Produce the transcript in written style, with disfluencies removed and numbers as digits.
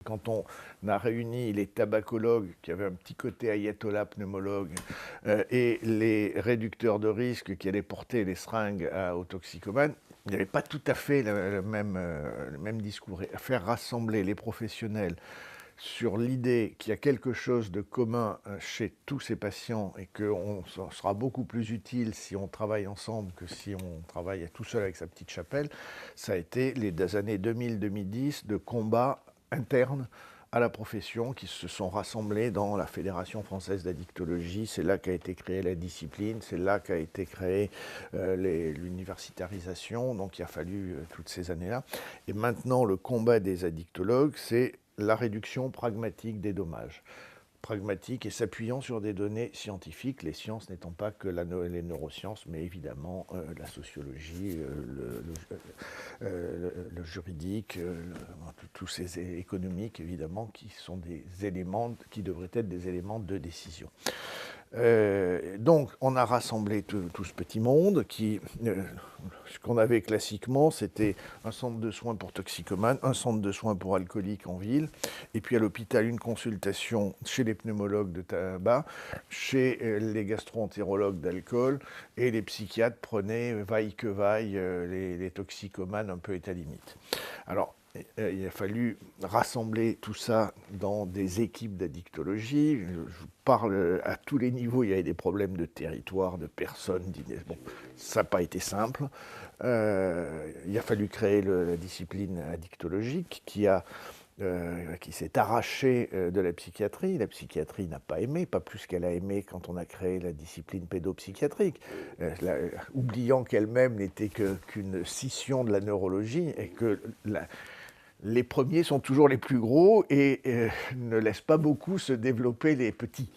Quand on a réuni les tabacologues, qui avaient un petit côté ayatollah pneumologue, et les réducteurs de risque qui allaient porter les seringues aux toxicomanes, il n'y avait pas tout à fait le même discours. Et faire rassembler les professionnels sur l'idée qu'il y a quelque chose de commun chez tous ces patients et qu'on sera beaucoup plus utile si on travaille ensemble que si on travaille tout seul avec sa petite chapelle, ça a été les années 2000-2010 de combat interne à la profession qui se sont rassemblés dans la Fédération française d'addictologie. C'est là qu'a été créée la discipline, c'est là qu'a été créée l'universitarisation, donc il a fallu toutes ces années-là. Et maintenant, le combat des addictologues, c'est la réduction pragmatique des dommages. Pragmatique et s'appuyant sur des données scientifiques, les sciences n'étant pas que les neurosciences, mais évidemment la sociologie, le juridique, tous ces économiques, évidemment, qui sont des éléments, qui devraient être des éléments de décision. Donc, on a rassemblé tout ce petit monde qui, ce qu'on avait classiquement, c'était un centre de soins pour toxicomanes, un centre de soins pour alcooliques en ville, et puis à l'hôpital, une consultation chez les pneumologues de tabac, chez les gastro-entérologues d'alcool, et les psychiatres prenaient, vaille que vaille, les toxicomanes un peu état limite. Alors, il a fallu rassembler tout ça dans des équipes d'addictologie. Je parle à tous les niveaux, il y avait des problèmes de territoire, de personnes, d'idées. Bon, ça n'a pas été simple. Il a fallu créer la discipline addictologique qui s'est arrachée de la psychiatrie. La psychiatrie n'a pas aimé, pas plus qu'elle a aimé quand on a créé la discipline pédopsychiatrique, oubliant qu'elle-même n'était qu'une scission de la neurologie et que les premiers sont toujours les plus gros et ne laissent pas beaucoup se développer les petits.